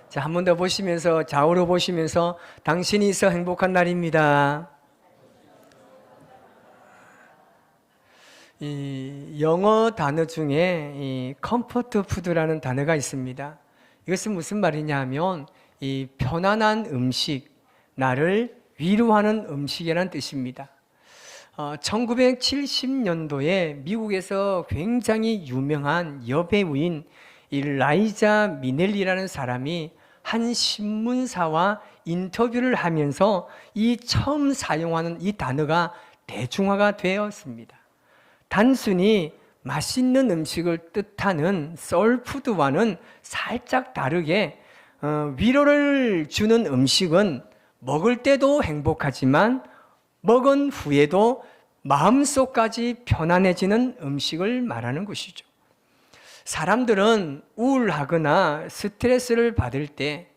자, 한 번 더 보시면서 좌우로 보시면서 당신이 있어 행복한 날입니다. 이 영어 단어 중에 이 컴포트 푸드라는 단어가 있습니다. 이것은 무슨 말이냐 하면 이 편안한 음식, 나를 위로하는 음식이라는 뜻입니다. 1970년도에 미국에서 굉장히 유명한 여배우인 이 라이자 미넬리라는 사람이 한 신문사와 인터뷰를 하면서 이 처음 사용하는 이 단어가 대중화가 되었습니다. 단순히 맛있는 음식을 뜻하는 소울푸드와는 살짝 다르게 위로를 주는 음식은 먹을 때도 행복하지만 먹은 후에도 마음속까지 편안해지는 음식을 말하는 것이죠. 사람들은 우울하거나 스트레스를 받을 때,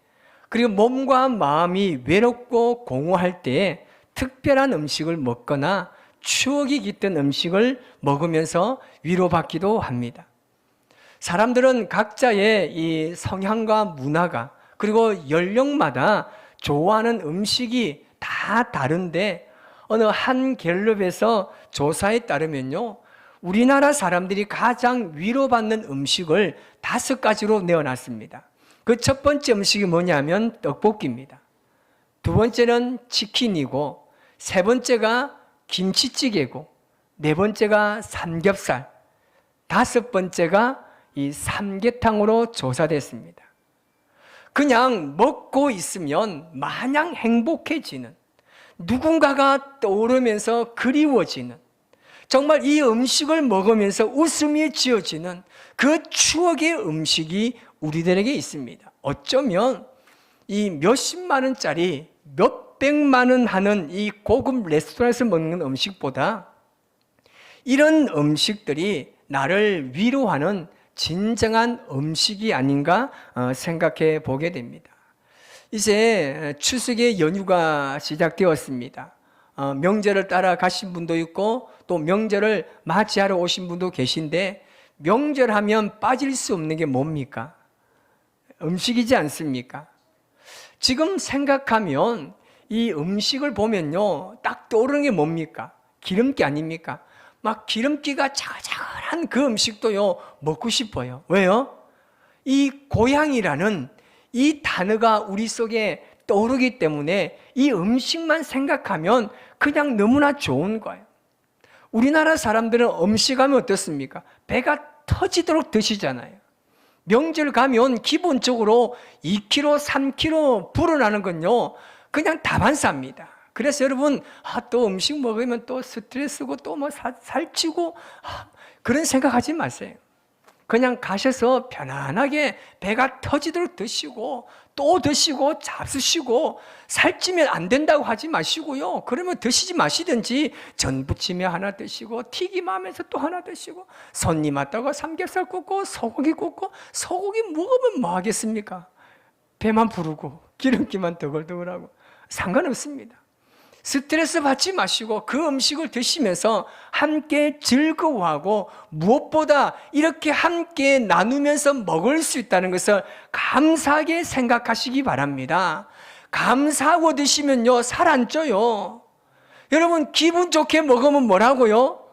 그리고 몸과 마음이 외롭고 공허할 때에 특별한 음식을 먹거나 추억이 깃든 음식을 먹으면서 위로받기도 합니다. 사람들은 각자의 이 성향과 문화가, 그리고 연령마다 좋아하는 음식이 다 다른데, 어느 한 갤럽에서 조사에 따르면요, 우리나라 사람들이 가장 위로받는 음식을 5가지로 내어놨습니다. 그 첫 번째 음식이 뭐냐면 떡볶이입니다. 두 번째는 치킨이고, 세 번째가 김치찌개고, 네 번째가 삼겹살, 다섯 번째가 이 삼계탕으로 조사됐습니다. 그냥 먹고 있으면 마냥 행복해지는, 누군가가 떠오르면서 그리워지는, 정말 이 음식을 먹으면서 웃음이 지어지는 그 추억의 음식이 우리들에게 있습니다. 어쩌면 이 몇십만 원짜리, 몇백만 원 하는 이 고급 레스토랑에서 먹는 음식보다 이런 음식들이 나를 위로하는 진정한 음식이 아닌가 생각해 보게 됩니다. 이제 추석의 연휴가 시작되었습니다. 명절을 따라 가신 분도 있고 또 명절을 맞이하러 오신 분도 계신데, 명절하면 빠질 수 없는 게 뭡니까? 음식이지 않습니까? 지금 생각하면 이 음식을 보면요, 딱 떠오르는 게 뭡니까? 기름기 아닙니까? 막 기름기가 자글자글한 그 음식도요, 먹고 싶어요. 왜요? 이 고향이라는 이 단어가 우리 속에 떠오르기 때문에 이 음식만 생각하면 그냥 너무나 좋은 거예요. 우리나라 사람들은 음식하면 어떻습니까? 배가 터지도록 드시잖아요. 명절 가면 기본적으로 2kg, 3kg 불어나는 건요, 그냥 다반사입니다. 그래서 여러분, 또 음식 먹으면 또 스트레스고 또 뭐 살찌고, 그런 생각하지 마세요. 그냥 가셔서 편안하게 배가 터지도록 드시고, 또 드시고, 잡수시고, 살찌면 안 된다고 하지 마시고요. 그러면 드시지 마시든지 전부침에 하나 드시고, 튀김하면서 또 하나 드시고, 손님 왔다고 삼겹살 굽고, 소고기 굽고, 소고기 먹으면 뭐 하겠습니까? 배만 부르고, 기름기만 더글더글하고, 상관없습니다. 스트레스 받지 마시고 그 음식을 드시면서 함께 즐거워하고, 무엇보다 이렇게 함께 나누면서 먹을 수 있다는 것을 감사하게 생각하시기 바랍니다. 감사하고 드시면요, 살 안 쪄요. 여러분, 기분 좋게 먹으면 뭐라고요?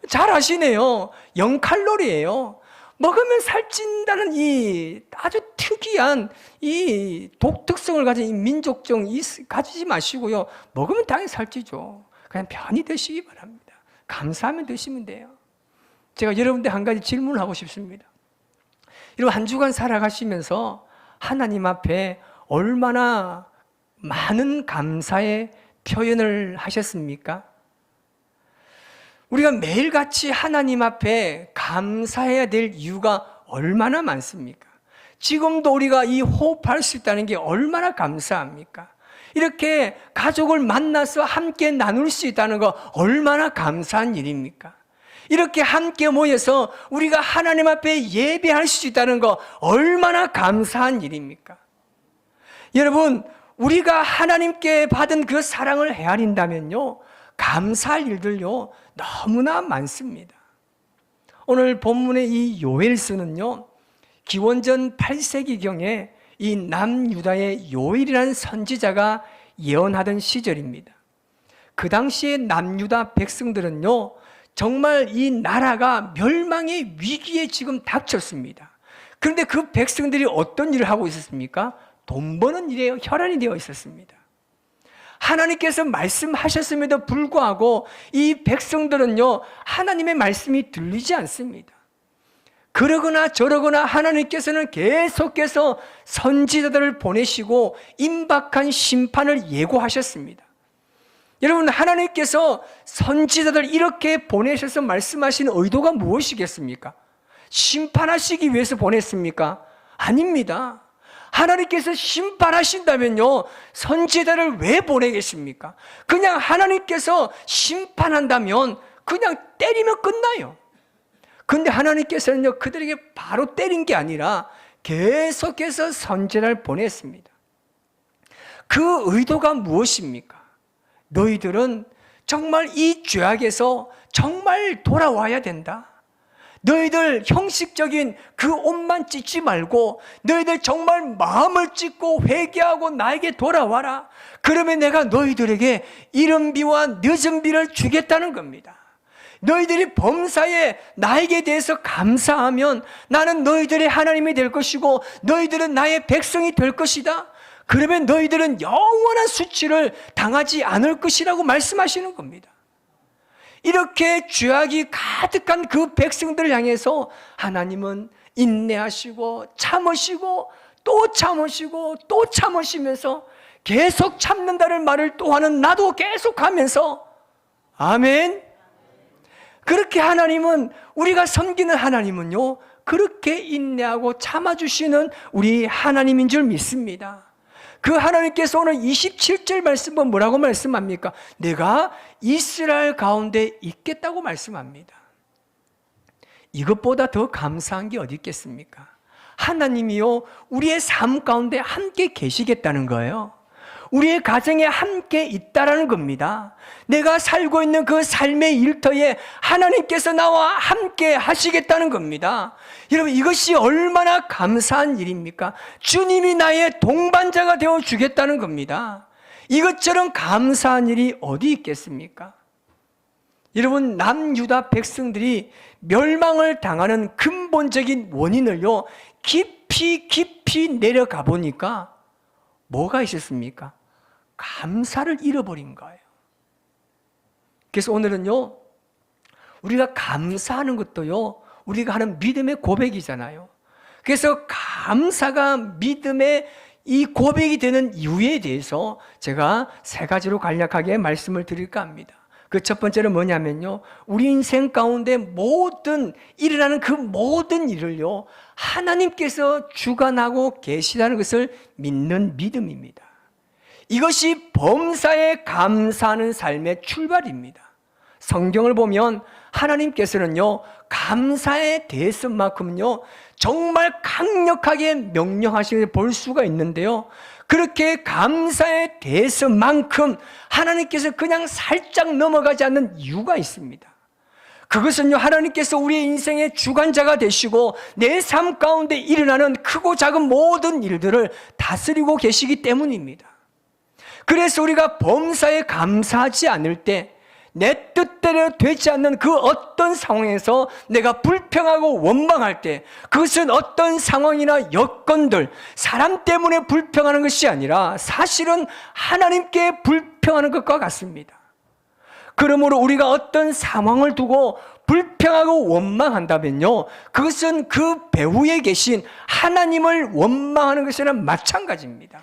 잘 아시네요. 0칼로리예요. 먹으면 살찐다는 이 아주 특이한 이 독특성을 가진 이 민족적 가지지 마시고요. 먹으면 당연히 살찌죠. 그냥 편히 드시기 바랍니다. 감사하면 드시면 돼요. 제가 여러분들 한 가지 질문을 하고 싶습니다. 여러분, 한 주간 살아가시면서 하나님 앞에 얼마나 많은 감사의 표현을 하셨습니까? 우리가 매일같이 하나님 앞에 감사해야 될 이유가 얼마나 많습니까? 지금도 우리가 이 호흡할 수 있다는 게 얼마나 감사합니까? 이렇게 가족을 만나서 함께 나눌 수 있다는 거 얼마나 감사한 일입니까? 이렇게 함께 모여서 우리가 하나님 앞에 예배할 수 있다는 거 얼마나 감사한 일입니까? 여러분, 우리가 하나님께 받은 그 사랑을 헤아린다면요, 감사할 일들요, 너무나 많습니다. 오늘 본문의 이 요엘서는요, 기원전 8세기경에 이 남유다의 요엘이라는 선지자가 예언하던 시절입니다. 그 당시에 남유다 백성들은요, 정말 이 나라가 멸망의 위기에 지금 닥쳤습니다. 그런데 그 백성들이 어떤 일을 하고 있었습니까? 돈 버는 일에 혈안이 되어 있었습니다. 하나님께서 말씀하셨음에도 불구하고 이 백성들은요, 하나님의 말씀이 들리지 않습니다. 그러거나 저러거나 하나님께서는 계속해서 선지자들을 보내시고 임박한 심판을 예고하셨습니다. 여러분, 하나님께서 선지자들 이렇게 보내셔서 말씀하신 의도가 무엇이겠습니까? 심판하시기 위해서 보냈습니까? 아닙니다. 하나님께서 심판하신다면요, 선지자를 왜 보내겠습니까? 그냥 하나님께서 심판한다면 그냥 때리면 끝나요. 근데 하나님께서는요, 그들에게 바로 때린 게 아니라 계속해서 선지자를 보냈습니다. 그 의도가 무엇입니까? 너희들은 정말 이 죄악에서 정말 돌아와야 된다. 너희들 형식적인 그 옷만 찢지 말고 너희들 정말 마음을 찢고 회개하고 나에게 돌아와라. 그러면 내가 너희들에게 이른 비와 늦은 비를 주겠다는 겁니다. 너희들이 범사에 나에게 대해서 감사하면 나는 너희들의 하나님이 될 것이고 너희들은 나의 백성이 될 것이다. 그러면 너희들은 영원한 수치를 당하지 않을 것이라고 말씀하시는 겁니다. 이렇게 죄악이 가득한 그 백성들을 향해서 하나님은 인내하시고 참으시고 또 참으시고 또 참으시면서 계속 참는다는 말을 또 하는 나도 계속하면서 아멘. 그렇게 하나님은, 우리가 섬기는 하나님은요, 그렇게 인내하고 참아주시는 우리 하나님인 줄 믿습니다. 그 하나님께서 오늘 27절 말씀은 뭐라고 말씀합니까? 내가 이스라엘 가운데 있겠다고 말씀합니다. 이것보다 더 감사한 게 어디 있겠습니까? 하나님이요, 우리의 삶 가운데 함께 계시겠다는 거예요. 우리의 가정에 함께 있다라는 겁니다. 내가 살고 있는 그 삶의 일터에 하나님께서 나와 함께 하시겠다는 겁니다. 여러분, 이것이 얼마나 감사한 일입니까? 주님이 나의 동반자가 되어 주겠다는 겁니다. 이것처럼 감사한 일이 어디 있겠습니까? 여러분, 남유다 백성들이 멸망을 당하는 근본적인 원인을요, 깊이 내려가 보니까 뭐가 있었습니까? 감사를 잃어버린 거예요. 그래서 오늘은요, 우리가 감사하는 것도요, 우리가 하는 믿음의 고백이잖아요. 그래서 감사가 믿음의 이 고백이 되는 이유에 대해서 제가 세 가지로 간략하게 말씀을 드릴까 합니다. 그 첫 번째는 뭐냐면요, 우리 인생 가운데 일어나는 그 모든 일을요, 하나님께서 주관하고 계시다는 것을 믿는 믿음입니다. 이것이 범사에 감사하는 삶의 출발입니다. 성경을 보면 하나님께서는요, 감사에 대해서만큼요, 정말 강력하게 명령하시는 걸 볼 수가 있는데요, 그렇게 감사에 대해서만큼 하나님께서 그냥 살짝 넘어가지 않는 이유가 있습니다. 그것은요, 하나님께서 우리의 인생의 주관자가 되시고 내 삶 가운데 일어나는 크고 작은 모든 일들을 다스리고 계시기 때문입니다. 그래서 우리가 범사에 감사하지 않을 때 내 뜻대로 되지 않는 그 어떤 상황에서 내가 불평하고 원망할 때, 그것은 어떤 상황이나 여건들, 사람 때문에 불평하는 것이 아니라 사실은 하나님께 불평하는 것과 같습니다. 그러므로 우리가 어떤 상황을 두고 불평하고 원망한다면요, 그것은 그 배후에 계신 하나님을 원망하는 것이랑 마찬가지입니다.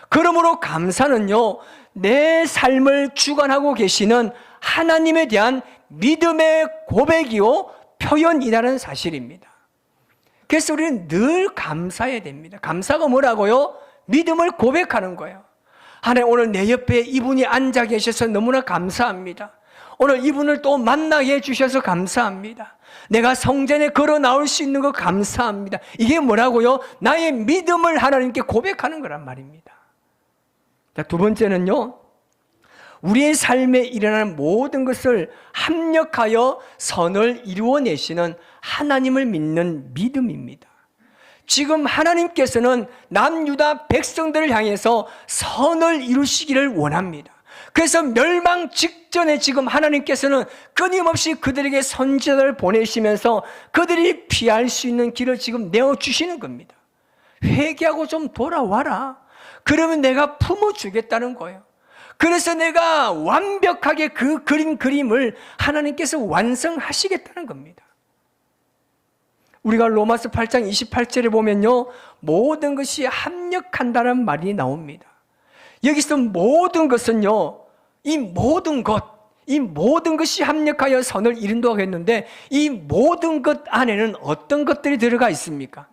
그러므로 감사는요, 내 삶을 주관하고 계시는 하나님에 대한 믿음의 고백이요, 표현이라는 사실입니다. 그래서 우리는 늘 감사해야 됩니다. 감사가 뭐라고요? 믿음을 고백하는 거예요. 하나님, 오늘 내 옆에 이분이 앉아 계셔서 너무나 감사합니다. 오늘 이분을 또 만나게 해주셔서 감사합니다. 내가 성전에 걸어 나올 수 있는 거 감사합니다. 이게 뭐라고요? 나의 믿음을 하나님께 고백하는 거란 말입니다. 자, 두 번째는요, 우리의 삶에 일어나는 모든 것을 합력하여 선을 이루어내시는 하나님을 믿는 믿음입니다. 지금 하나님께서는 남유다 백성들을 향해서 선을 이루시기를 원합니다. 그래서 멸망 직전에 지금 하나님께서는 끊임없이 그들에게 선지자를 보내시면서 그들이 피할 수 있는 길을 지금 내어주시는 겁니다. 회개하고 좀 돌아와라. 그러면 내가 품어주겠다는 거예요. 그래서 내가 완벽하게 그 그림을 하나님께서 완성하시겠다는 겁니다. 우리가 로마서 8장 28절에 보면요, 모든 것이 합력한다는 말이 나옵니다. 여기서 모든 것은요, 이 모든 것이 합력하여 선을 이룬다고 했는데, 이 모든 것 안에는 어떤 것들이 들어가 있습니까?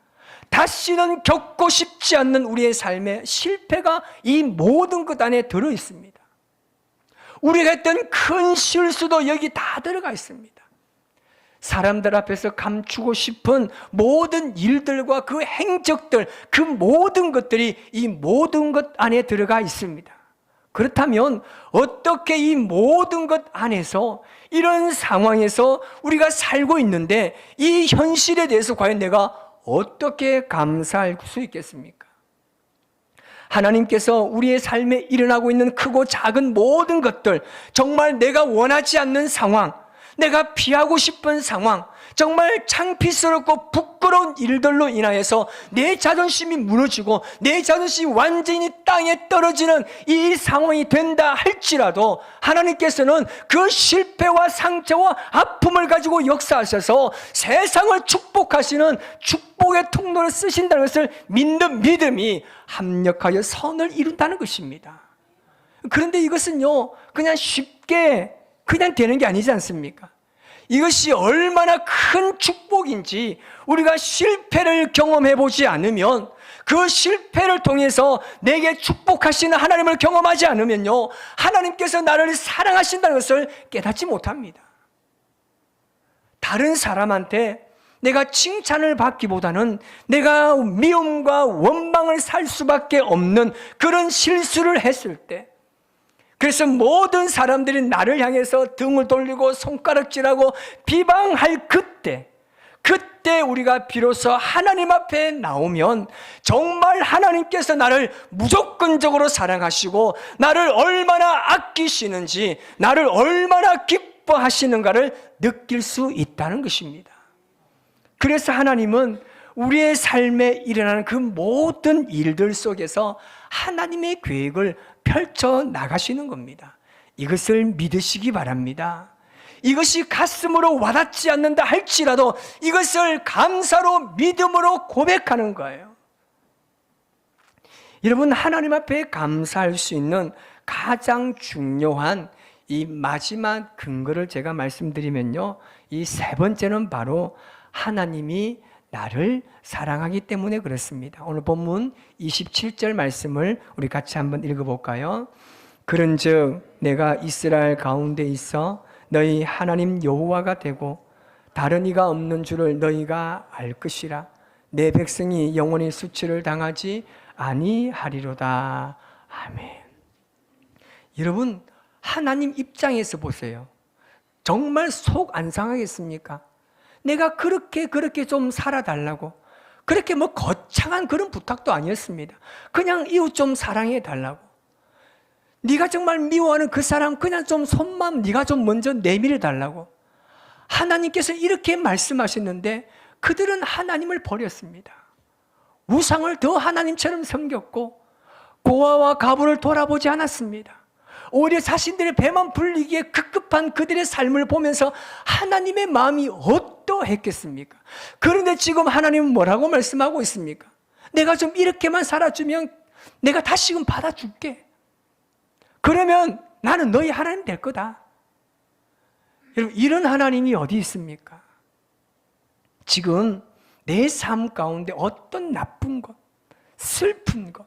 다시는 겪고 싶지 않는 우리의 삶의 실패가 이 모든 것 안에 들어 있습니다. 우리가 했던 큰 실수도 여기 다 들어가 있습니다. 사람들 앞에서 감추고 싶은 모든 일들과 그 행적들, 그 모든 것들이 이 모든 것 안에 들어가 있습니다. 그렇다면 어떻게 이 모든 것 안에서, 이런 상황에서 우리가 살고 있는데 이 현실에 대해서 과연 내가 어떻게 감사할 수 있겠습니까? 하나님께서 우리의 삶에 일어나고 있는 크고 작은 모든 것들, 정말 내가 원하지 않는 상황, 내가 피하고 싶은 상황, 정말 창피스럽고 부끄러운 일들로 인하여서 내 자존심이 무너지고 내 자존심이 완전히 땅에 떨어지는 이 상황이 된다 할지라도 하나님께서는 그 실패와 상처와 아픔을 가지고 역사하셔서 세상을 축복하시는 축복의 통로를 쓰신다는 것을 믿는 믿음이 합력하여 선을 이룬다는 것입니다. 그런데 이것은요, 그냥 쉽게 그냥 되는 게 아니지 않습니까? 이것이 얼마나 큰 축복인지 우리가 실패를 경험해 보지 않으면, 그 실패를 통해서 내게 축복하시는 하나님을 경험하지 않으면요, 하나님께서 나를 사랑하신다는 것을 깨닫지 못합니다. 다른 사람한테 내가 칭찬을 받기보다는 내가 미움과 원망을 살 수밖에 없는 그런 실수를 했을 때, 그래서 모든 사람들이 나를 향해서 등을 돌리고 손가락질하고 비방할 그때 우리가 비로소 하나님 앞에 나오면 정말 하나님께서 나를 무조건적으로 사랑하시고 나를 얼마나 아끼시는지, 나를 얼마나 기뻐하시는가를 느낄 수 있다는 것입니다. 그래서 하나님은 우리의 삶에 일어나는 그 모든 일들 속에서 하나님의 계획을 펼쳐 나가시는 겁니다. 이것을 믿으시기 바랍니다. 이것이 가슴으로 와닿지 않는다 할지라도 이것을 감사로 믿음으로 고백하는 거예요. 여러분, 하나님 앞에 감사할 수 있는 가장 중요한 이 마지막 근거를 제가 말씀드리면요, 이 세 번째는 바로 하나님이 나를 사랑하기 때문에 그렇습니다. 오늘 본문 27절 말씀을 우리 같이 한번 읽어볼까요? 그런즉 내가 이스라엘 가운데 있어 너희 하나님 여호와가 되고 다른 이가 없는 줄을 너희가 알 것이라. 내 백성이 영원히 수치를 당하지 아니하리로다. 아멘. 여러분, 하나님 입장에서 보세요. 정말 속 안 상하겠습니까? 내가 그렇게 좀 살아달라고, 그렇게 뭐 거창한 그런 부탁도 아니었습니다. 그냥 이웃 좀 사랑해 달라고. 네가 정말 미워하는 그 사람 그냥 좀 손만 네가 좀 먼저 내밀어 달라고. 하나님께서 이렇게 말씀하셨는데 그들은 하나님을 버렸습니다. 우상을 더 하나님처럼 섬겼고 고아와 가부를 돌아보지 않았습니다. 오히려 자신들의 배만 불리기에 급급한 그들의 삶을 보면서 하나님의 마음이 어떠했겠습니까? 그런데 지금 하나님은 뭐라고 말씀하고 있습니까? 내가 좀 이렇게만 살아주면 내가 다시금 받아줄게. 그러면 나는 너희 하나님 될 거다. 여러분, 이런 하나님이 어디 있습니까? 지금 내 삶 가운데 어떤 나쁜 것, 슬픈 것,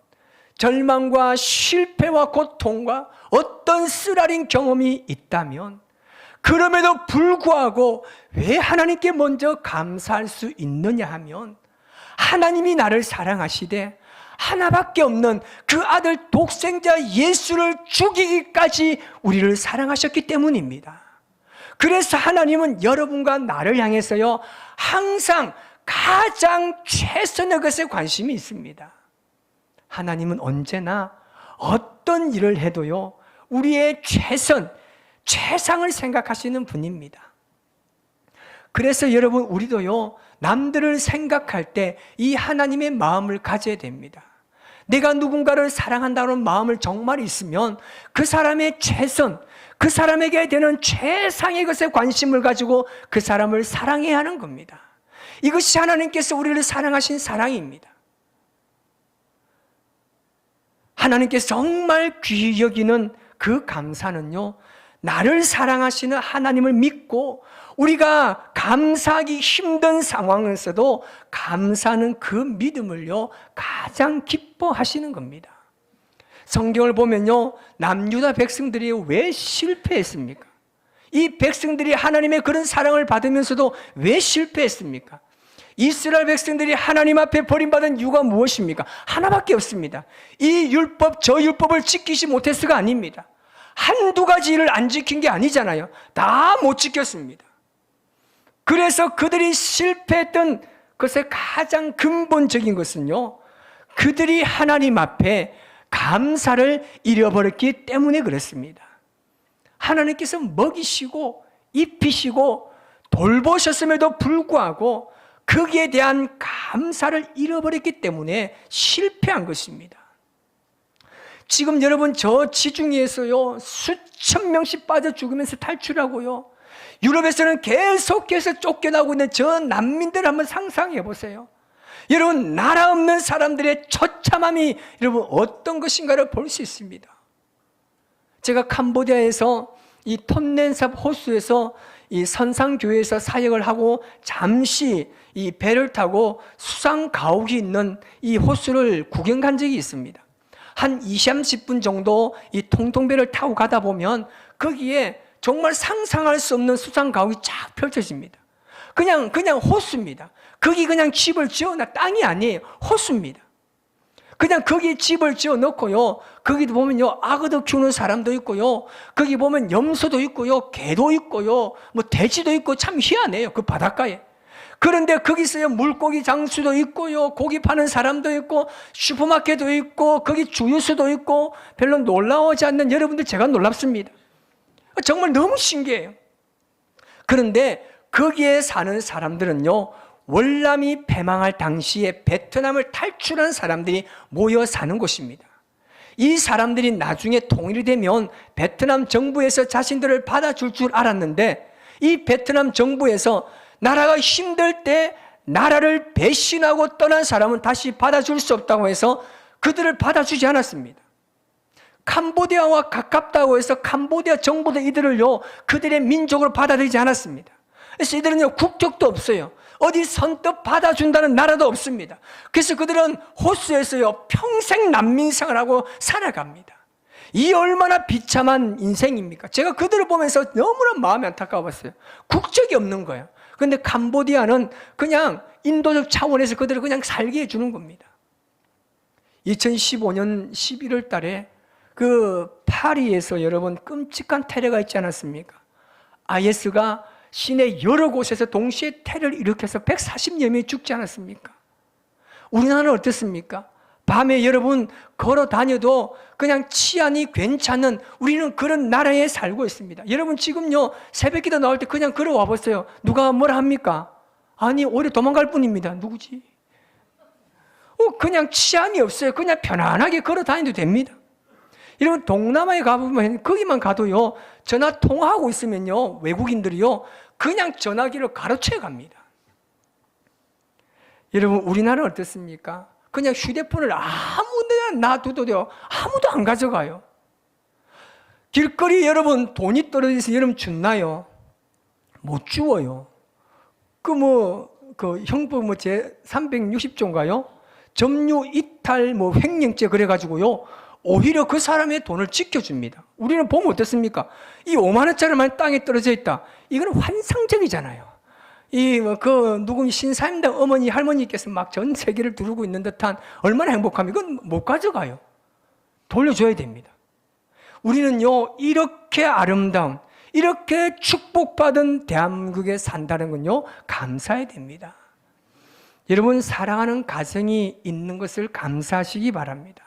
절망과 실패와 고통과 어떤 쓰라린 경험이 있다면 그럼에도 불구하고 왜 하나님께 먼저 감사할 수 있느냐 하면 하나님이 나를 사랑하시되 하나밖에 없는 그 아들 독생자 예수를 죽이기까지 우리를 사랑하셨기 때문입니다. 그래서 하나님은 여러분과 나를 향해서요, 항상 가장 최선의 것에 관심이 있습니다. 하나님은 언제나 어떤 일을 해도요, 우리의 최상을 생각하시는 분입니다. 그래서 여러분, 우리도요, 남들을 생각할 때 이 하나님의 마음을 가져야 됩니다. 내가 누군가를 사랑한다는 마음을 정말 있으면 그 사람의 그 사람에게 되는 최상의 것에 관심을 가지고 그 사람을 사랑해야 하는 겁니다. 이것이 하나님께서 우리를 사랑하신 사랑입니다. 하나님께서 정말 귀히 여기는 그 감사는요, 나를 사랑하시는 하나님을 믿고 우리가 감사하기 힘든 상황에서도 감사하는 그 믿음을요, 가장 기뻐하시는 겁니다. 성경을 보면요, 남유다 백성들이 왜 실패했습니까? 이 백성들이 하나님의 그런 사랑을 받으면서도 왜 실패했습니까? 이스라엘 백성들이 하나님 앞에 버림받은 이유가 무엇입니까? 하나밖에 없습니다. 이 율법, 저 율법을 지키지 못해서가 아닙니다. 한두 가지 일을 안 지킨 게 아니잖아요. 다 못 지켰습니다. 그래서 그들이 실패했던 것의 가장 근본적인 것은요, 그들이 하나님 앞에 감사를 잃어버렸기 때문에 그렇습니다. 하나님께서 먹이시고 입히시고 돌보셨음에도 불구하고 거기에 대한 감사를 잃어버렸기 때문에 실패한 것입니다. 지금 여러분, 저 지중해에서요, 수천 명씩 빠져 죽으면서 탈출하고요, 유럽에서는 계속해서 쫓겨나고 있는 저 난민들 한번 상상해 보세요. 여러분, 나라 없는 사람들의 처참함이 여러분 어떤 것인가를 볼 수 있습니다. 제가 캄보디아에서 이 톤넨삽 호수에서 이 선상교회에서 사역을 하고 잠시 이 배를 타고 수상 가옥이 있는 이 호수를 구경 간 적이 있습니다. 한 20, 30분 정도 이 통통배를 타고 가다 보면 거기에 정말 상상할 수 없는 수상 가옥이 쫙 펼쳐집니다. 그냥 호수입니다. 거기 그냥 집을 지어놔, 땅이 아니에요. 호수입니다. 그냥 거기에 집을 지어 놓고요, 거기도 보면요, 악어도 키우는 사람도 있고요, 거기 보면 염소도 있고요, 개도 있고요, 뭐 돼지도 있고, 참 희한해요, 그 바닷가에. 그런데 거기서요, 물고기 장수도 있고요, 고기 파는 사람도 있고, 슈퍼마켓도 있고, 거기 주유소도 있고, 별로 놀라워하지 않는 여러분들, 제가 놀랍습니다. 정말 너무 신기해요. 그런데 거기에 사는 사람들은요, 월남이 패망할 당시에 베트남을 탈출한 사람들이 모여 사는 곳입니다. 이 사람들이 나중에 통일이 되면 베트남 정부에서 자신들을 받아줄 줄 알았는데, 이 베트남 정부에서 나라가 힘들 때 나라를 배신하고 떠난 사람은 다시 받아줄 수 없다고 해서 그들을 받아주지 않았습니다. 캄보디아와 가깝다고 해서 캄보디아 정부도 이들을요, 그들의 민족으로 받아들이지 않았습니다. 그래서 이들은요, 국적도 없어요. 어디 선뜻 받아준다는 나라도 없습니다. 그래서 그들은 호수에서요, 평생 난민 생활하고 살아갑니다. 이 얼마나 비참한 인생입니까? 제가 그들을 보면서 너무나 마음이 안타까웠어요. 국적이 없는 거예요. 그런데 캄보디아는 그냥 인도적 차원에서 그들을 그냥 살게 해주는 겁니다. 2015년 11월 달에 그 파리에서 여러분 끔찍한 테러가 있지 않았습니까? IS가 시내 여러 곳에서 동시에 테러를 일으켜서 140여 명이 죽지 않았습니까? 우리나라는 어떻습니까? 밤에 여러분 걸어 다녀도 그냥 치안이 괜찮은, 우리는 그런 나라에 살고 있습니다. 여러분 지금요, 새벽기도 나올 때 그냥 걸어와 보세요. 누가 뭐라 합니까? 아니, 오히려 도망갈 뿐입니다. 누구지? 그냥 치안이 없어요. 그냥 편안하게 걸어 다녀도 됩니다. 여러분 동남아에 가보면 거기만 가도요, 전화 통화하고 있으면요, 외국인들이요, 그냥 전화기를 가로채 갑니다. 여러분 우리나라는 어떻습니까? 그냥 휴대폰을 아무 데나 놔둬도요, 아무도 안 가져가요. 길거리 여러분 돈이 떨어져서 여러분 줍나요? 못 주어요. 그 형법 제 360조인가요? 점유 이탈 횡령죄 그래가지고요, 오히려 그 사람의 돈을 지켜줍니다. 우리는 보면 어떻습니까? 이 5만 원짜리만 땅에 떨어져 있다. 이건 환상적이잖아요. 누구 신사임당 어머니 할머니께서 막 전 세계를 두르고 있는 듯한 얼마나 행복하면 이건 못 가져가요. 돌려줘야 됩니다. 우리는요, 이렇게 아름다운, 이렇게 축복받은 대한민국에 산다는 건요, 감사해야 됩니다. 여러분, 사랑하는 가정이 있는 것을 감사하시기 바랍니다.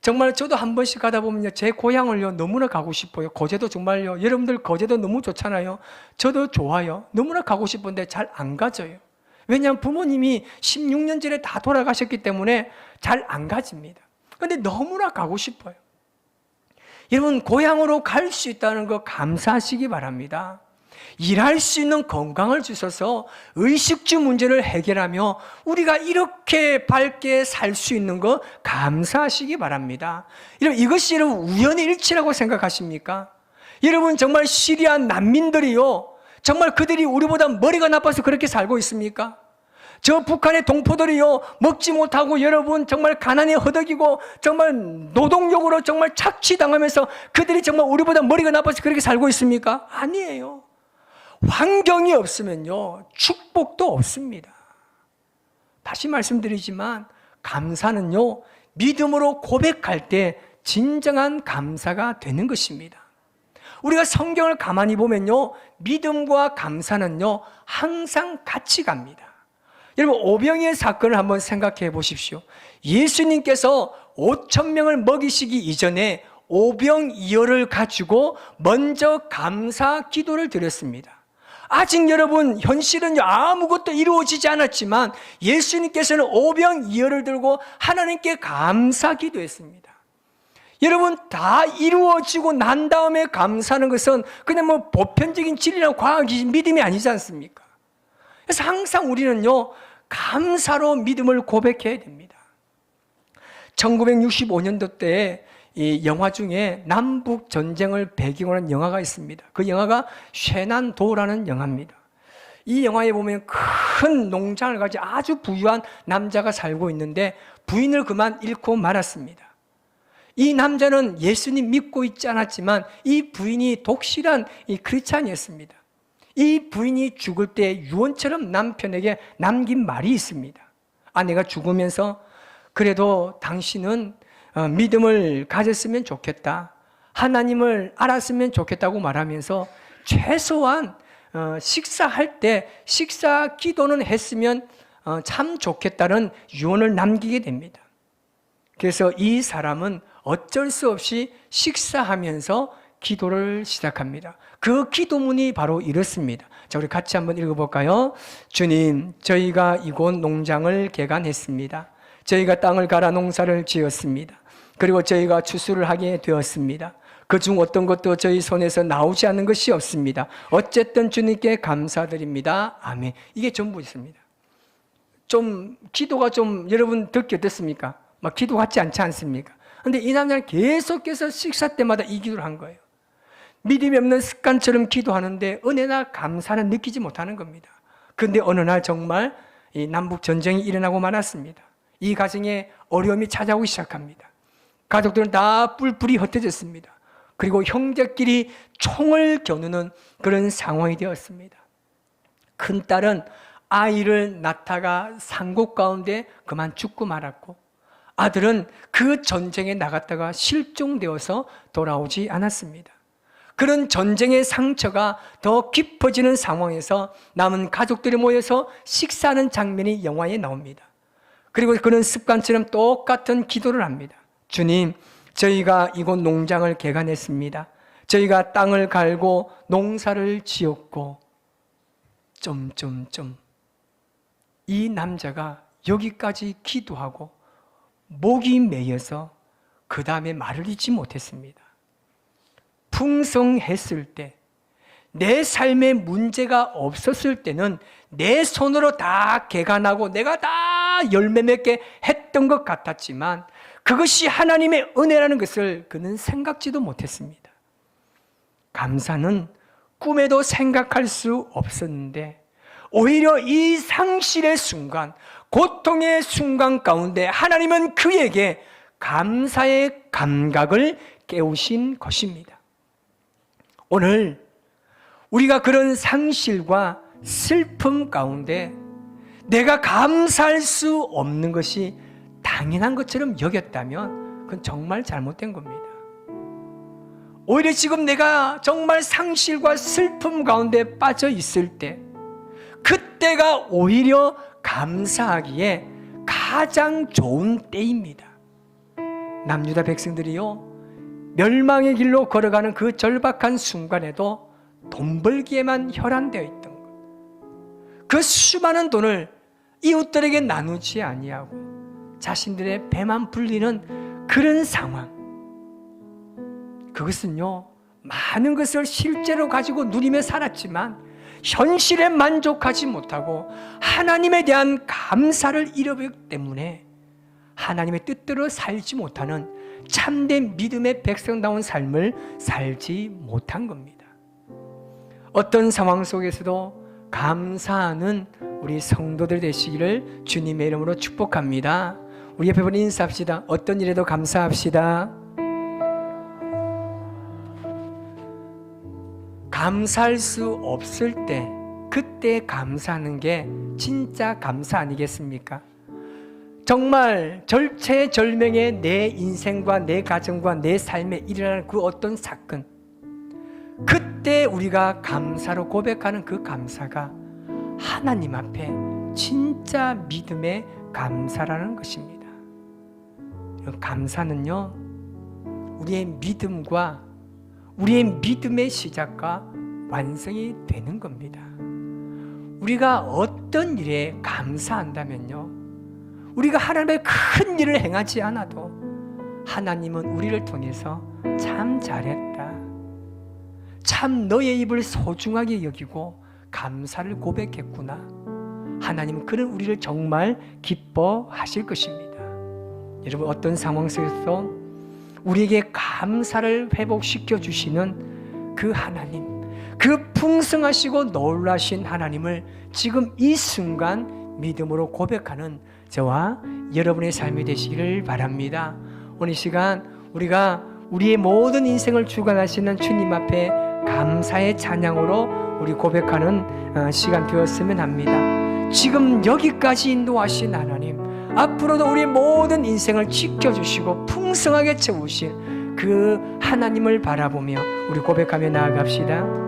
정말 저도 한 번씩 가다 보면요, 제 고향을요 너무나 가고 싶어요. 거제도 정말요, 여러분들 거제도 너무 좋잖아요. 저도 좋아요. 너무나 가고 싶은데 잘 안 가져요. 왜냐하면 부모님이 16년 전에 다 돌아가셨기 때문에 잘 안 가집니다. 그런데 너무나 가고 싶어요. 여러분, 고향으로 갈 수 있다는 거 감사하시기 바랍니다. 일할 수 있는 건강을 주셔서 의식주 문제를 해결하며 우리가 이렇게 밝게 살 수 있는 거 감사하시기 바랍니다. 여러분, 이것이 여러분 우연의 일치라고 생각하십니까? 여러분, 정말 시리아 난민들이요, 정말 그들이 우리보다 머리가 나빠서 그렇게 살고 있습니까? 저 북한의 동포들이요, 먹지 못하고 여러분 정말 가난에 허덕이고 정말 노동력으로 정말 착취당하면서 그들이 정말 우리보다 머리가 나빠서 그렇게 살고 있습니까? 아니에요. 환경이 없으면요, 축복도 없습니다. 다시 말씀드리지만 감사는요, 믿음으로 고백할 때 진정한 감사가 되는 것입니다. 우리가 성경을 가만히 보면요, 믿음과 감사는요 항상 같이 갑니다. 여러분, 오병이의 사건을 한번 생각해 보십시오. 예수님께서 5,000명을 먹이시기 이전에 오병이어를 가지고 먼저 감사 기도를 드렸습니다. 아직 여러분, 현실은 아무것도 이루어지지 않았지만 예수님께서는 오병이어를 들고 하나님께 감사 기도했습니다. 여러분, 다 이루어지고 난 다음에 감사하는 것은 그냥 뭐 보편적인 진리나 과학이 믿음이 아니지 않습니까? 그래서 항상 우리는요, 감사로 믿음을 고백해야 됩니다. 1965년도 때에 이 영화 중에 남북 전쟁을 배경으로 한 영화가 있습니다. 그 영화가 쉐난도라는 영화입니다. 이 영화에 보면 큰 농장을 가지고 아주 부유한 남자가 살고 있는데 부인을 그만 잃고 말았습니다. 이 남자는 예수님 믿고 있지 않았지만 이 부인이 독실한 이 크리스찬이었습니다. 이 부인이 죽을 때 유언처럼 남편에게 남긴 말이 있습니다. 아내가 죽으면서 그래도 당신은 믿음을 가졌으면 좋겠다, 하나님을 알았으면 좋겠다고 말하면서 최소한 식사할 때 식사 기도는 했으면 참 좋겠다는 유언을 남기게 됩니다. 그래서 이 사람은 어쩔 수 없이 식사하면서 기도를 시작합니다. 그 기도문이 바로 이렇습니다. 자, 우리 같이 한번 읽어볼까요? 주님, 저희가 이곳 농장을 개간했습니다. 저희가 땅을 갈아 농사를 지었습니다. 그리고 저희가 추수를 하게 되었습니다. 그중 어떤 것도 저희 손에서 나오지 않는 것이 없습니다. 어쨌든 주님께 감사드립니다. 아멘. 이게 전부 있습니다. 좀 기도가 좀 여러분 듣기 어떻습니까? 막 기도 같지 않지 않습니까? 그런데 이 남자는 계속해서 식사 때마다 이 기도를 한 거예요. 믿음이 없는 습관처럼 기도하는데 은혜나 감사는 느끼지 못하는 겁니다. 그런데 어느 날 정말 이 남북 전쟁이 일어나고 말았습니다. 이 가정에 어려움이 찾아오기 시작합니다. 가족들은 다 뿔뿔이 흩어졌습니다. 그리고 형제끼리 총을 겨누는 그런 상황이 되었습니다. 큰딸은 아이를 낳다가 산골 가운데 그만 죽고 말았고, 아들은 그 전쟁에 나갔다가 실종되어서 돌아오지 않았습니다. 그런 전쟁의 상처가 더 깊어지는 상황에서 남은 가족들이 모여서 식사하는 장면이 영화에 나옵니다. 그리고 그런 습관처럼 똑같은 기도를 합니다. 주님, 저희가 이곳 농장을 개간했습니다. 저희가 땅을 갈고 농사를 지었고 이 남자가 여기까지 기도하고 목이 메여서 그 다음에 말을 잇지 못했습니다. 풍성했을 때, 내 삶에 문제가 없었을 때는 내 손으로 다 개간하고 내가 다 열매 맺게 했던 것 같았지만 그것이 하나님의 은혜라는 것을 그는 생각지도 못했습니다. 감사는 꿈에도 생각할 수 없었는데 오히려 이 상실의 순간, 고통의 순간 가운데 하나님은 그에게 감사의 감각을 깨우신 것입니다. 오늘 우리가 그런 상실과 슬픔 가운데 내가 감사할 수 없는 것이 당연한 것처럼 여겼다면 그건 정말 잘못된 겁니다. 오히려 지금 내가 정말 상실과 슬픔 가운데 빠져 있을 때, 그때가 오히려 감사하기에 가장 좋은 때입니다. 남유다 백성들이요, 멸망의 길로 걸어가는 그 절박한 순간에도 돈 벌기에만 혈안되어 있던 것, 그 수많은 돈을 이웃들에게 나누지 아니하고 자신들의 배만 불리는 그런 상황, 그것은요, 많은 것을 실제로 가지고 누리며 살았지만 현실에 만족하지 못하고 하나님에 대한 감사를 잃어버렸기 때문에 하나님의 뜻대로 살지 못하는 참된 믿음의 백성다운 삶을 살지 못한 겁니다. 어떤 상황 속에서도 감사하는 우리 성도들 되시기를 주님의 이름으로 축복합니다. 우리 옆에 분이 인사합시다. 어떤 일에도 감사합시다. 감사할 수 없을 때 그때 감사하는 게 진짜 감사 아니겠습니까? 정말 절체절명의 내 인생과 내 가정과 내 삶에 일어나는 그 어떤 사건, 그때 우리가 감사로 고백하는 그 감사가 하나님 앞에 진짜 믿음의 감사라는 것입니다. 감사는요, 우리의 믿음과 우리의 믿음의 시작과 완성이 되는 겁니다. 우리가 어떤 일에 감사한다면요, 우리가 하나님의 큰 일을 행하지 않아도 하나님은 우리를 통해서 참 잘했다, 참 너의 입을 소중하게 여기고 감사를 고백했구나, 하나님은 그런 우리를 정말 기뻐하실 것입니다. 여러분, 어떤 상황 속에서 우리에게 감사를 회복시켜 주시는 그 하나님, 그 풍성하시고 놀라신 하나님을 지금 이 순간 믿음으로 고백하는 저와 여러분의 삶이 되시기를 바랍니다. 오늘 시간 우리가 우리의 모든 인생을 주관하시는 주님 앞에 감사의 찬양으로 우리 고백하는 시간 되었으면 합니다. 지금 여기까지 인도하신 하나님, 앞으로도 우리의 모든 인생을 지켜주시고 풍성하게 채우실 그 하나님을 바라보며 우리 고백하며 나아갑시다.